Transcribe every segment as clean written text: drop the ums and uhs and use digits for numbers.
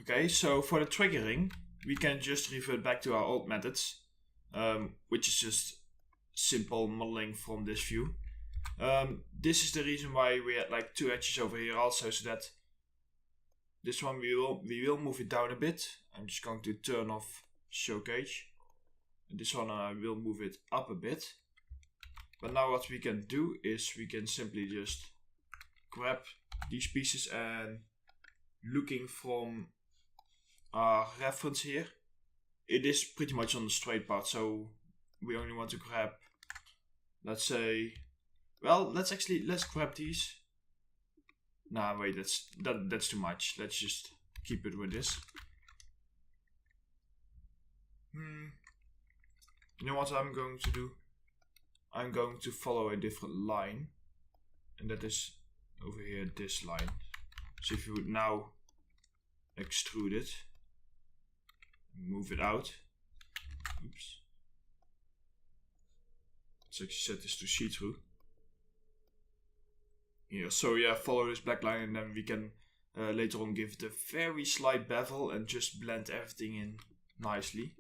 Okay, so for the triggering, we can just revert back to our old methods, which is just simple modeling from this view. This is the reason why we had like two edges over here also, so that this one we will move it down a bit. I'm just going to turn off show cage. And this one I will move it up a bit. But now what we can do is we can simply just grab these pieces and looking from our reference here, it is pretty much on the straight part, so we only want to grab, let's say, well, let's grab these. Nah, wait, that's too much. Let's just keep it with this. You know what I'm going to do? I'm going to follow a different line, and that is over here, this line. So if you would now extrude it, move it out. Oops. Let's actually set this to see-through. Yeah, so yeah, follow this black line, and then we can later on give it a very slight bevel and just blend everything in nicely.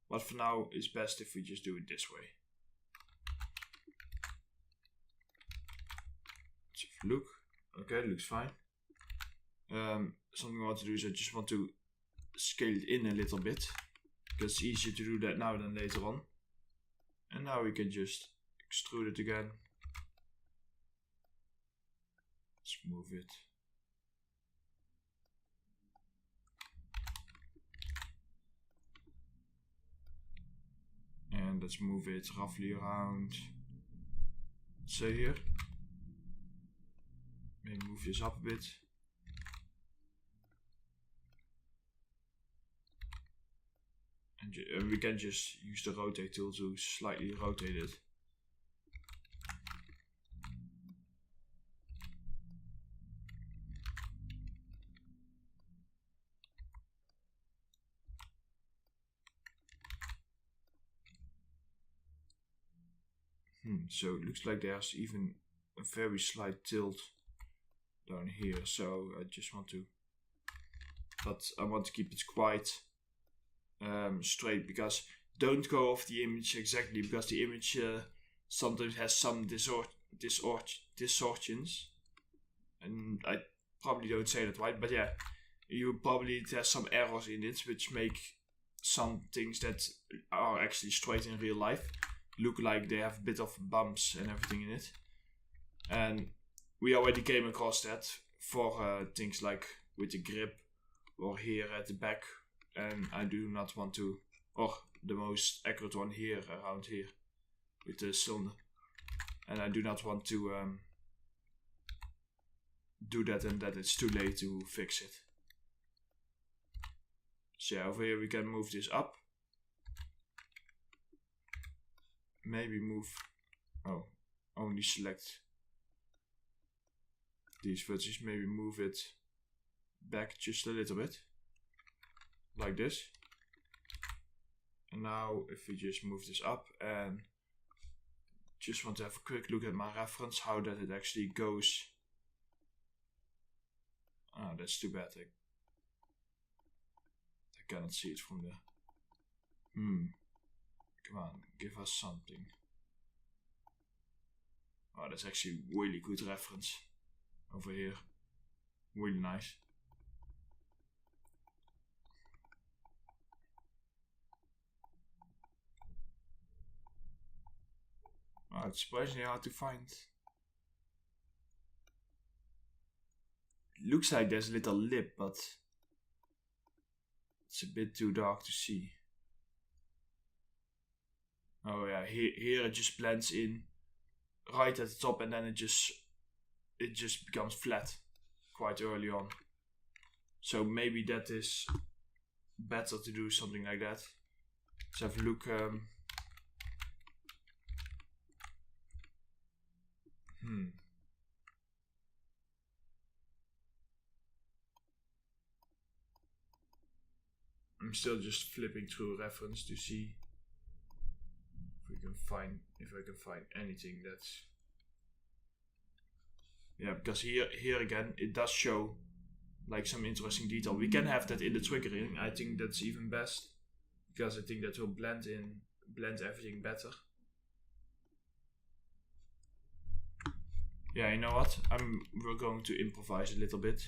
But for now, it's best if we just do it this way. Let's have a look. Okay, looks fine. Something I want to do is I just want to scale it in a little bit, because it's easier to do that now than later on. And now we can just extrude it again. Let's move it. And let's move it roughly around, say here. Maybe move this up a bit. And we can just use the rotate tool to slightly rotate it. So it looks like there's even a very slight tilt down here. So I just want to, but I want to keep it quite straight, because don't go off the image exactly, because the image sometimes has some distortions, and I probably don't say that right, but yeah, you probably there's some errors in it which make some things that are actually straight in real life look like they have a bit of bumps and everything in it. And we already came across that for things like with the grip or here at the back, and I do not want to, or the most accurate one here, around here with the cylinder, and I do not want to do that, and that it's too late to fix it. So yeah, over here we can move this up. Maybe move, only select these vertices, maybe move it back just a little bit, like this. And now if we just move this up and just want to have a quick look at my reference, how that it actually goes. Oh, that's too bad. I cannot see it from there. Come on, give us something. Oh, that's actually really good reference over here. Really nice. Oh, it's surprisingly hard to find. Looks like there's a little lip, but it's a bit too dark to see. Oh yeah, here it just blends in right at the top, and then it just becomes flat quite early on. So maybe that is better to do something like that. Let's have a look. I'm still just flipping through reference to see if I can find anything that's, yeah, because here again it does show like some interesting detail. We can have that in the triggering. I think that's even best because I think that will blend everything better. Yeah, you know what? We're going to improvise a little bit.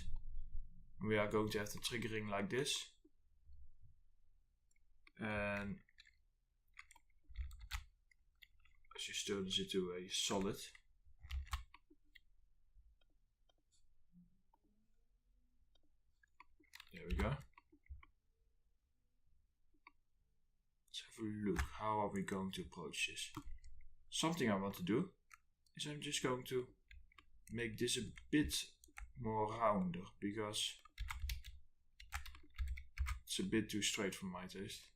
We are going to have the triggering like this. And as you turn this into a solid. There we go. Let's have a look. How are we going to approach this? Something I want to do is I'm just going to make this a bit more rounder because it's a bit too straight for my taste.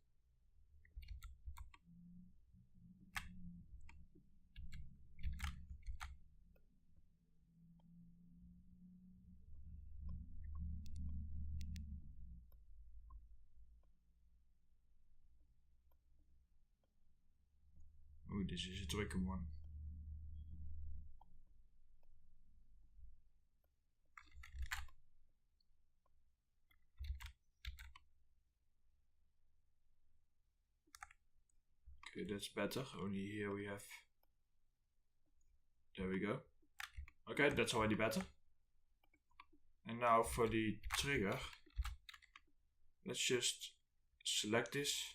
Oh, this is a tricky one. Okay, that's better. Only here we have. There we go. Okay, that's already better. And now for the trigger, let's just select this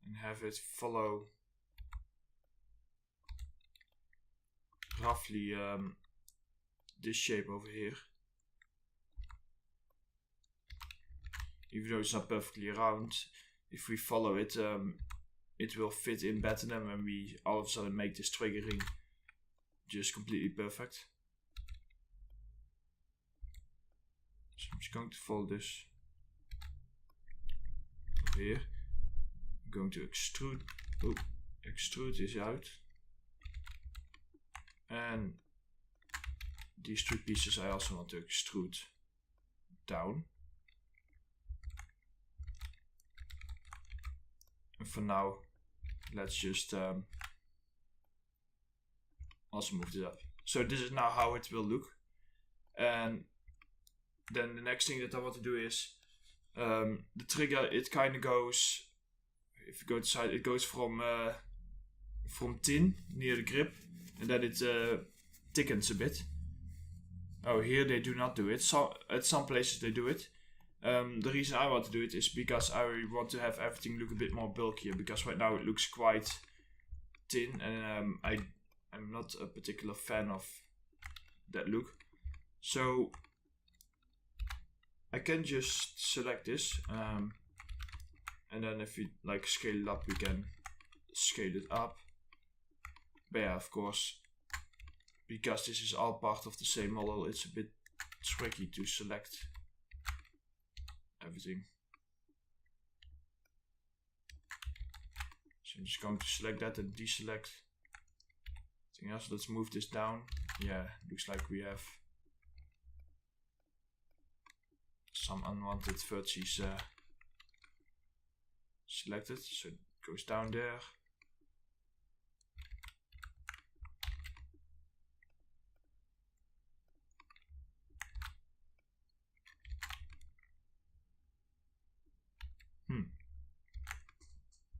and have it follow roughly this shape over here. Even though it's not perfectly round, if we follow it, it will fit in better than when we all of a sudden make this triggering just completely perfect. So I'm just going to fold this over here. I'm going to extrude this out. And these two pieces I also want to extrude down. And for now, let's just also move this up. So this is now how it will look. And then the next thing that I want to do is the trigger. It kind of goes. If you go to the side, it goes from tin near the grip, and then it thickens a bit. Oh, here they do not do it. So at some places they do it. The reason I want to do it is because I want to have everything look a bit more bulkier, because right now it looks quite thin, and I'm not a particular fan of that look. So I can just select this, and then if we like scale it up, we can scale it up. But yeah, of course, because this is all part of the same model, it's a bit tricky to select everything. So I'm just going to select that and deselect everything else. Let's move this down. Yeah, looks like we have some unwanted vertices selected, so it goes down there.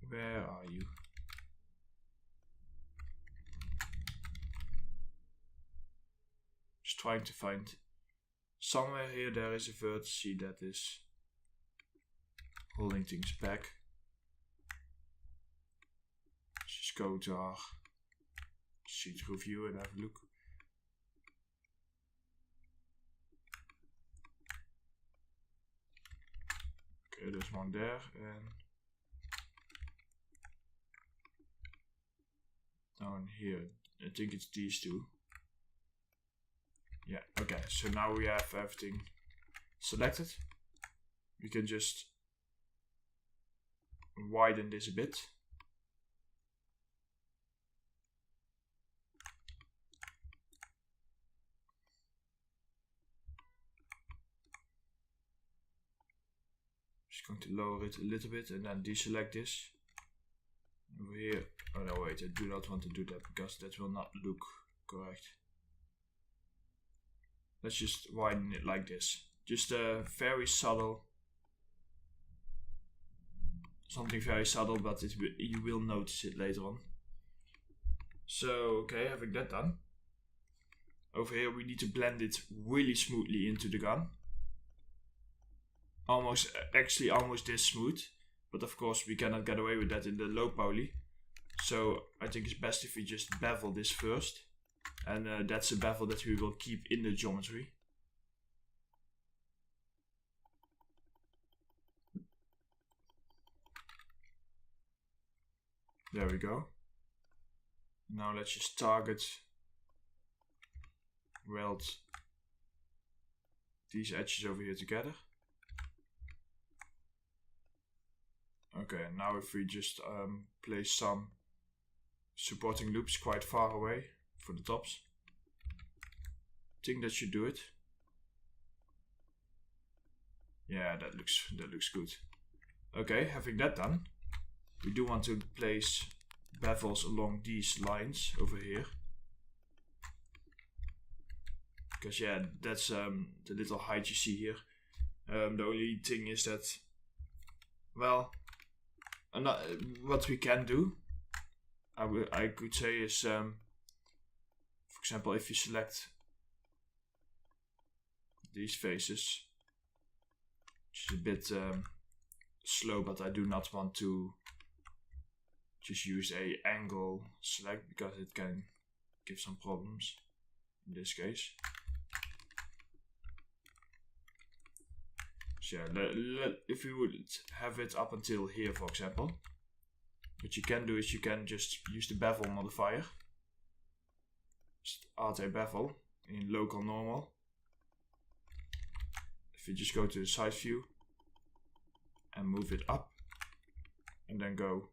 Where are you? Just trying to find somewhere here. There is a vertex that is holding things back. Let's just go to our see-through view and have a look. Okay, there's one there, and down here, I think it's these two. Yeah, okay, so now we have everything selected. We can just widen this a bit. Just going to lower it a little bit and then deselect this. Over here, oh no wait, I do not want to do that because that will not look correct. let's just widen it like this. Just a very subtle, something very subtle, but you will notice it later on. So, okay, having that done. Over here we need to blend it really smoothly into the gun. Actually almost this smooth. But of course we cannot get away with that in the low poly. So I think it's best if we just bevel this first. And that's a bevel that we will keep in the geometry. There we go. Now let's just target, weld these edges over here together. Okay, now if we just place some supporting loops quite far away for the tops, I think that should do it. Yeah, that looks good. Okay, having that done, we do want to place bevels along these lines over here. Because yeah, that's the little height you see here. The only thing is that, well, what we can do, I could say is, for example, if you select these faces, which is a bit slow, but I do not want to just use a angle select because it can give some problems in this case. So yeah, if we would have it up until here, for example, what you can do is you can just use the bevel modifier. Just add a bevel in local normal. If you just go to the side view and move it up, and then go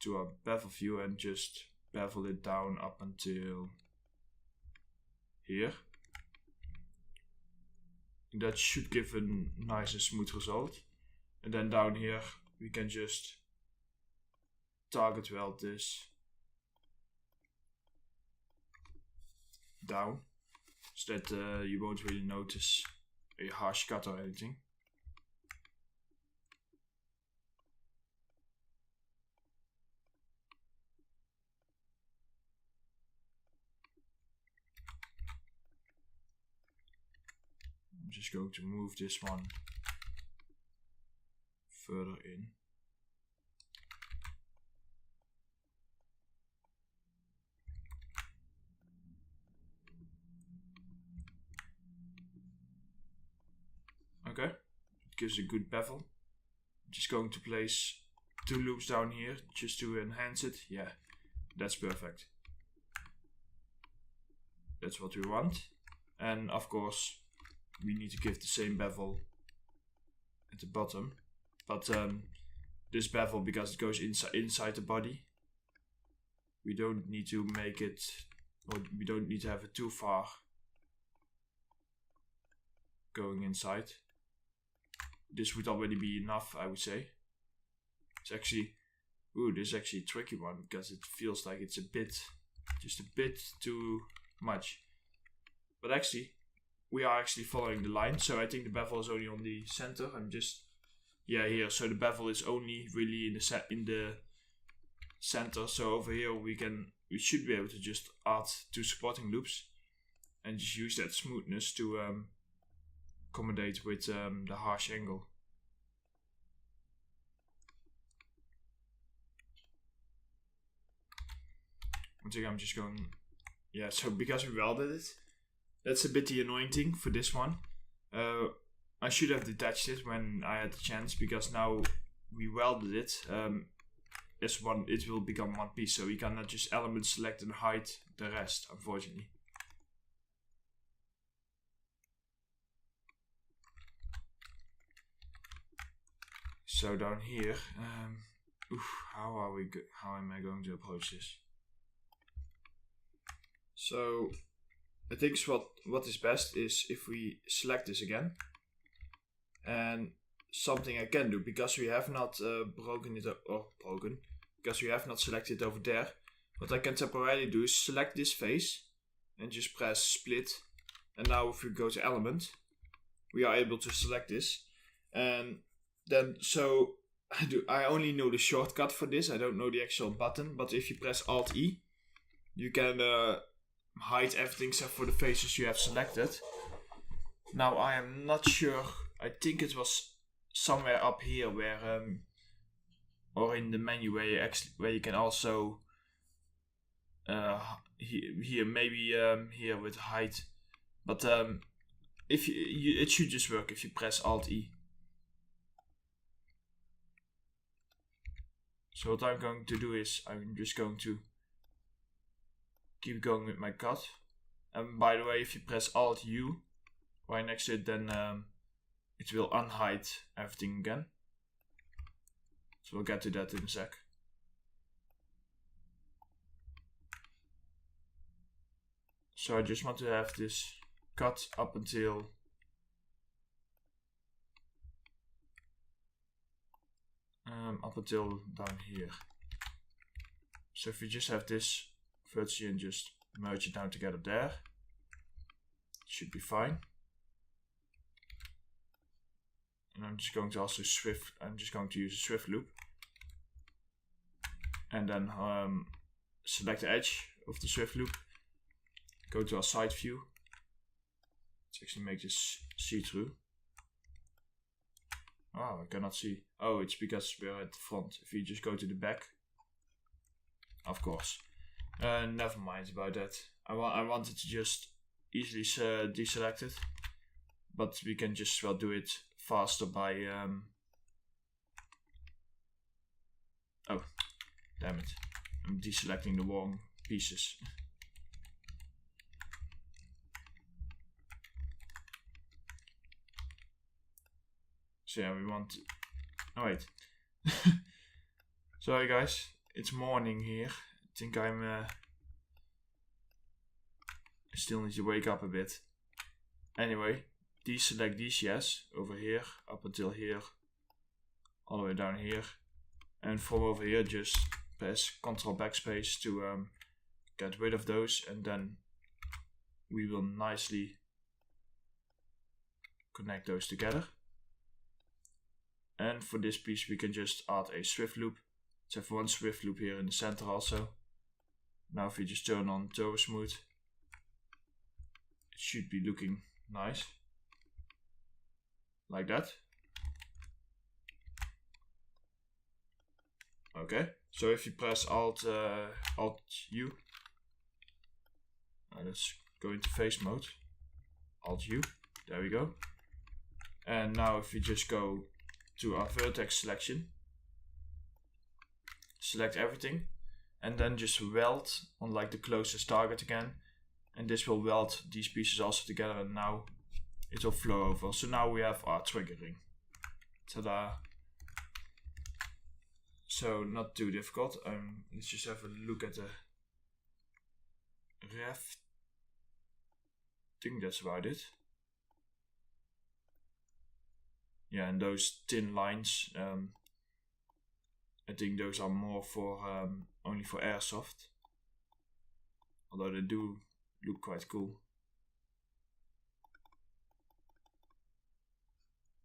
to a bevel view and just bevel it down up until here. That should give a nice and smooth result. And then down here we can just target weld this down, so that you won't really notice a harsh cut or anything. I'm just going to move this one further in. Okay, it gives a good bevel. I'm just going to place 2 loops down here just to enhance it. Yeah, that's perfect. That's what we want. And of course we need to give the same bevel at the bottom, but this bevel, because it goes inside the body, we don't need to make it, or we don't need to have it too far going inside. This would already be enough, I would say. It's actually, this is actually a tricky one because it feels like it's just a bit too much. But actually, we are actually following the line, so I think the bevel is only on the center. I'm just, yeah, here. So the bevel is only really in the center. So over here we should be able to just add 2 supporting loops and just use that smoothness to accommodate with the harsh angle. I think I'm just going, yeah, so because we welded it, that's a bit the annoying thing for this one. I should have detached it when I had the chance, because now we welded it. It will become one piece, so we cannot just element select and hide the rest, unfortunately. So down here, how am I going to approach this? So I think what is best is if we select this again, and something I can do, because we have not because we have not selected it over there, what I can temporarily do is select this face and just press split And now if we go to element, we are able to select this. And then, so I only know the shortcut for this. I don't know the actual button. But if you press Alt E, you can hide everything except for the faces you have selected. Now I am not sure. I think it was somewhere up here where, or in the menu where you can also here maybe here with hide. But if it should just work if you press Alt E. So what I'm going to do is I'm just going to keep going with my cut. And by the way, if you press Alt U right next to it, then it will unhide everything again. So we'll get to that in a sec. So I just want to have this cut up until down here. So if you just have this vertice and just merge it down together there, it should be fine. And I'm just going to also use a swift loop. And then select the edge of the swift loop. Go to our side view. Let's actually make this see-through. Oh, I cannot see. Oh, it's because we're at the front. If you just go to the back. Of course. Never mind about that. I wanted to just easily deselect it. But we can just well do it faster by... Oh, damn it. I'm deselecting the wrong pieces. So yeah, we want... Oh wait. Sorry guys, it's morning here. I think I still need to wake up a bit. Anyway, deselect these yes, over here, up until here, all the way down here. And from over here just press Ctrl backspace to get rid of those, and then we will nicely connect those together. And for this piece we can just add a swift loop. Let's have one swift loop here in the center also. Now if you just turn on Turbo Smooth, it should be looking nice. Like that. Okay, so if you press Alt U, let's go into face mode. Alt U, there we go. And now if you just go to our vertex selection, select everything, and then just weld on like the closest target again, and this will weld these pieces also together, and now it will flow over. So now we have our triggering. Ta-da! So not too difficult. Let's just have a look at the ref. I think that's about it. Yeah, and those thin lines, I think those are more for only for airsoft. Although they do look quite cool.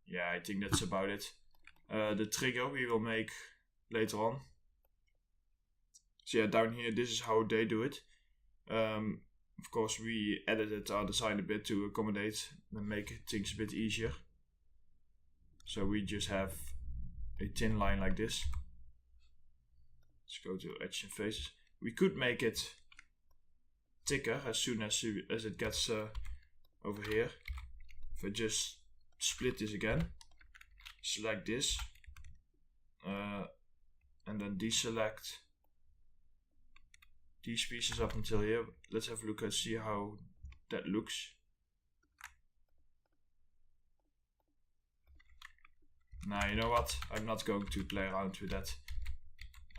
Yeah, I think that's about it. The trigger we will make later on. So yeah, down here this is how they do it. Of course we edited our design a bit to accommodate and make things a bit easier. So we just have a thin line like this. Let's go to edge and faces. We could make it thicker as soon as it gets over here. If I just split this again, select this, and then deselect these pieces up until here. Let's have a look and see how that looks. Now you know what, I'm not going to play around with that.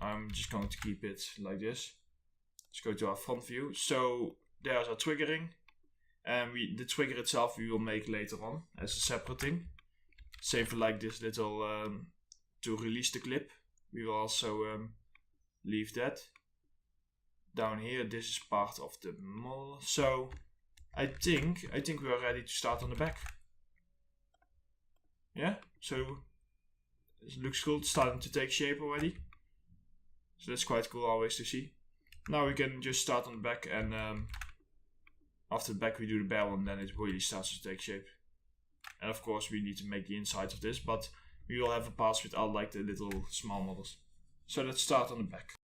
I'm just going to keep it like this. Let's go to our front view. So there's our triggering, and the trigger itself we will make later on as a separate thing. Same for like this little to release the clip. We will also leave that. Down here this is part of the model. So I think we are ready to start on the back. Yeah, so it looks cool. It's starting to take shape already. So that's quite cool always to see. Now we can just start on the back, and after the back we do the barrel, and then it really starts to take shape. And of course we need to make the inside of this, but we will have a pass with all like the little small models. So let's start on the back.